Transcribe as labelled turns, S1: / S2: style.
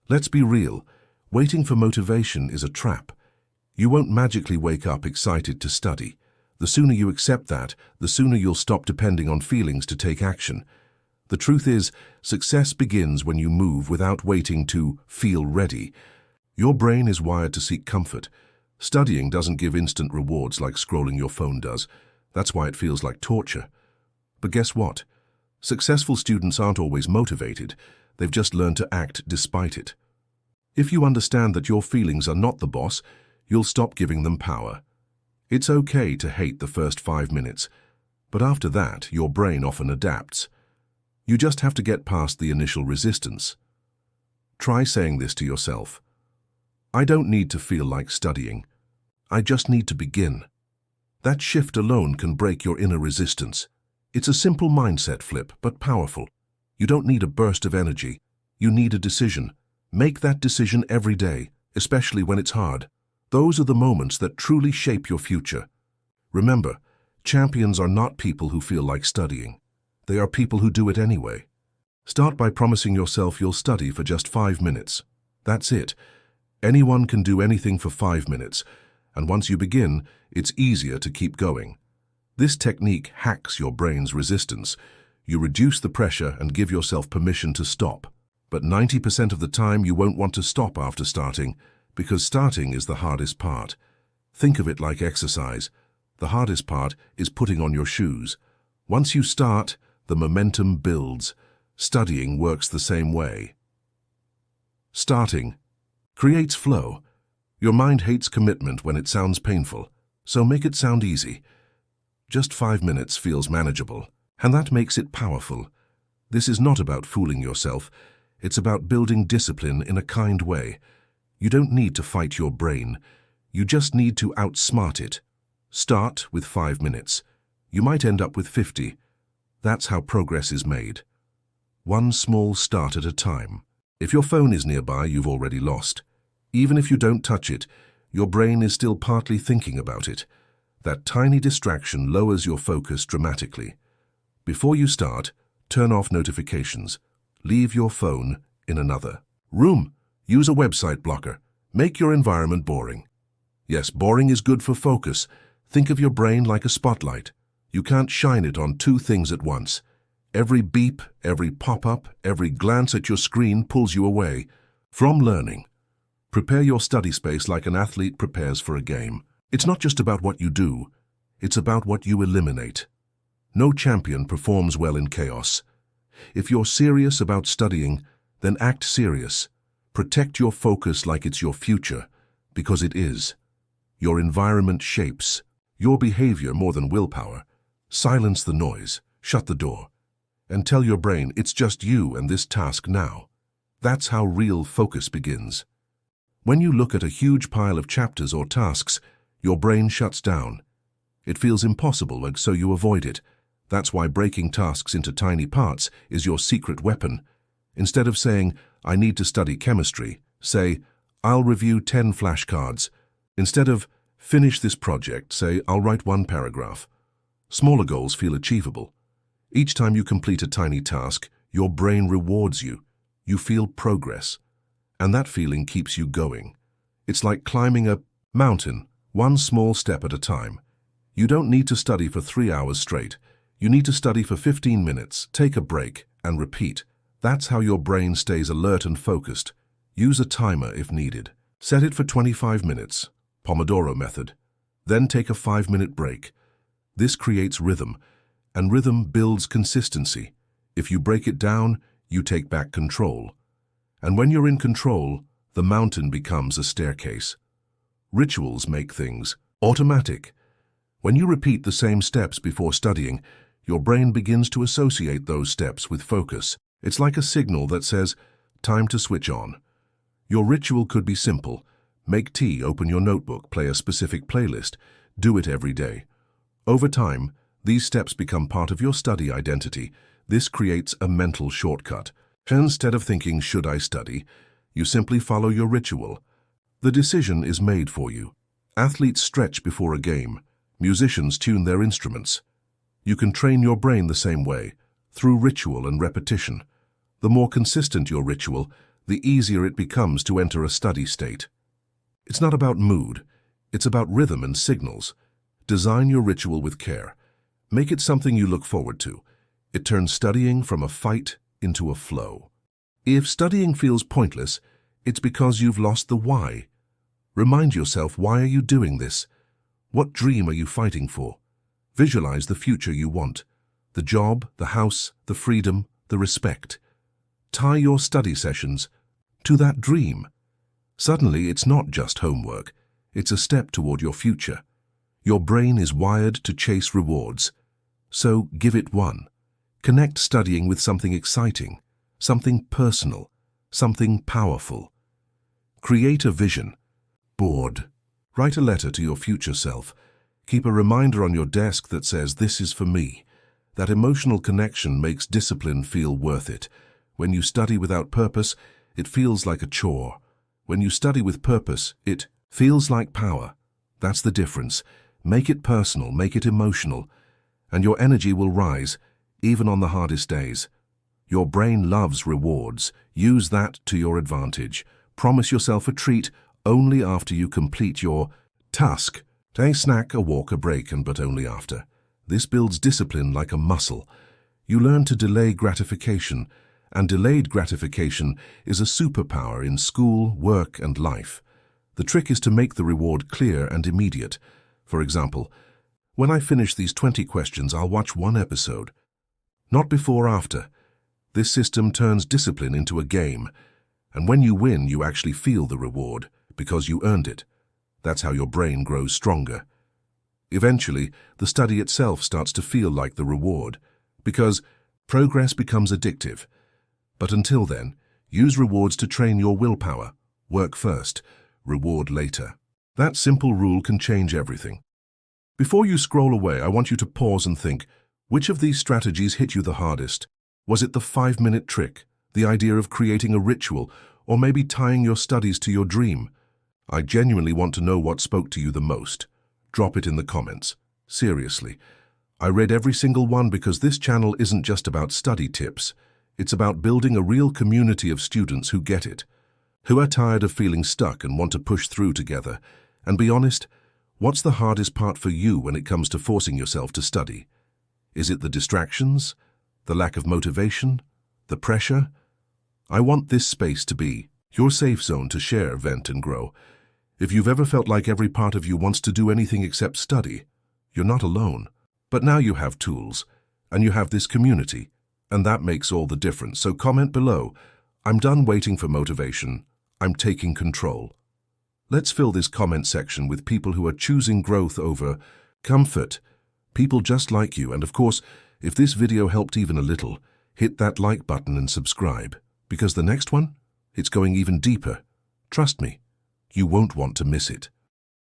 S1: Let's be real, waiting for motivation is a trap. You won't magically wake up excited to study. The sooner you accept that, the sooner you'll stop depending on feelings to take action. The truth is, success begins when you move without waiting to feel ready. Your brain is wired to seek comfort. Studying doesn't give instant rewards like scrolling your phone does. That's why it feels like torture. But guess what? Successful students aren't always motivated. They've just learned to act despite it. If you understand that your feelings are not the boss, you'll stop giving them power. It's okay to hate the first 5 minutes, but after that, your brain often adapts. You just have to get past the initial resistance. Try saying this to yourself. I don't need to feel like studying. I just need to begin. That shift alone can break your inner resistance. It's a simple mindset flip, but powerful. You don't need a burst of energy. You need a decision. Make that decision every day, especially when it's hard. Those are the moments that truly shape your future. Remember, champions are not people who feel like studying. They are people who do it anyway. Start by promising yourself you'll study for just 5 minutes. That's it. Anyone can do anything for 5 minutes, and once you begin, it's easier to keep going. This technique hacks your brain's resistance. You reduce the pressure and give yourself permission to stop. But 90% of the time you won't want to stop after starting, because starting is the hardest part. Think of it like exercise. The hardest part is putting on your shoes. Once you start, the momentum builds. Studying works the same way. Starting creates flow. Your mind hates commitment when it sounds painful, so make it sound easy. Just 5 minutes feels manageable, and that makes it powerful. This is not about fooling yourself. It's about building discipline in a kind way. You don't need to fight your brain. You just need to outsmart it. Start with 5 minutes. You might end up with 50. That's how progress is made. One small start at a time. If your phone is nearby, you've already lost. Even if you don't touch it, your brain is still partly thinking about it. That tiny distraction lowers your focus dramatically. Before you start, turn off notifications. Leave your phone in another room. Use a website blocker. Make your environment boring. Yes, boring is good for focus. Think of your brain like a spotlight. You can't shine it on 2 things at once. Every beep, every pop-up, every glance at your screen pulls you away from learning. Prepare your study space like an athlete prepares for a game. It's not just about what you do, it's about what you eliminate. No champion performs well in chaos. If you're serious about studying, then act serious. Protect your focus like it's your future, because it is. Your environment shapes your behavior more than willpower. Silence the noise, shut the door, and tell your brain it's just you and this task now. That's how real focus begins. When you look at a huge pile of chapters or tasks, your brain shuts down. It feels impossible, and so you avoid it. That's why breaking tasks into tiny parts is your secret weapon. Instead of saying, I need to study chemistry, say, I'll review 10 flashcards. Instead of, finish this project, say, I'll write 1 paragraph. Smaller goals feel achievable. Each time you complete a tiny task, your brain rewards you. You feel progress. And that feeling keeps you going. It's like climbing a mountain, 1 small step at a time. You don't need to study for 3 hours straight. You need to study for 15 minutes, take a break, and repeat. That's how your brain stays alert and focused. Use a timer if needed. Set it for 25 minutes, Pomodoro method. Then take a 5-minute break. This creates rhythm, and rhythm builds consistency. If you break it down, you take back control. And when you're in control, the mountain becomes a staircase. Rituals make things automatic. When you repeat the same steps before studying, your brain begins to associate those steps with focus. It's like a signal that says, time to switch on. Your ritual could be simple. Make tea, open your notebook, play a specific playlist. Do it every day. Over time, these steps become part of your study identity. This creates a mental shortcut. Instead of thinking, should I study, you simply follow your ritual. The decision is made for you. Athletes stretch before a game. Musicians tune their instruments. You can train your brain the same way, through ritual and repetition. The more consistent your ritual, the easier it becomes to enter a study state. It's not about mood, it's about rhythm and signals. Design your ritual with care. Make it something you look forward to. It turns studying from a fight into a flow. If studying feels pointless, it's because you've lost the why. Remind yourself, why are you doing this? What dream are you fighting for? Visualize the future you want. The job, the house, the freedom, the respect. Tie your study sessions to that dream. Suddenly, it's not just homework. It's a step toward your future. Your brain is wired to chase rewards. So give it one. Connect studying with something exciting, something personal, something powerful. Create a vision. Bored. Write a letter to your future self. Keep a reminder on your desk that says, "This is for me." That emotional connection makes discipline feel worth it. When you study without purpose, it feels like a chore. When you study with purpose, it feels like power. That's the difference. Make it personal, make it emotional, and your energy will rise, even on the hardest days. Your brain loves rewards. Use that to your advantage. Promise yourself a treat only after you complete your task. A snack, a walk, a break, but only after. This builds discipline like a muscle. You learn to delay gratification, and delayed gratification is a superpower in school, work, and life. The trick is to make the reward clear and immediate. For example, when I finish these 20 questions, I'll watch one episode. Not before or after. This system turns discipline into a game, and when you win, you actually feel the reward, because you earned it. That's how your brain grows stronger. Eventually, the study itself starts to feel like the reward, because progress becomes addictive. But until then, use rewards to train your willpower. Work first, reward later. That simple rule can change everything. Before you scroll away, I want you to pause and think, which of these strategies hit you the hardest? Was it the 5-minute trick, the idea of creating a ritual, or maybe tying your studies to your dream? I genuinely want to know what spoke to you the most. Drop it in the comments. Seriously. I read every single one because this channel isn't just about study tips. It's about building a real community of students who get it, who are tired of feeling stuck and want to push through together. And be honest, what's the hardest part for you when it comes to forcing yourself to study? Is it the distractions? The lack of motivation? The pressure? I want this space to be your safe zone to share, vent, and grow. If you've ever felt like every part of you wants to do anything except study, you're not alone. But now you have tools, and you have this community, and that makes all the difference. So comment below, "I'm done waiting for motivation. I'm taking control." Let's fill this comment section with people who are choosing growth over comfort, people just like you. And of course, if this video helped even a little, hit that like button and subscribe, because the next one, it's going even deeper. Trust me, you won't want to miss it.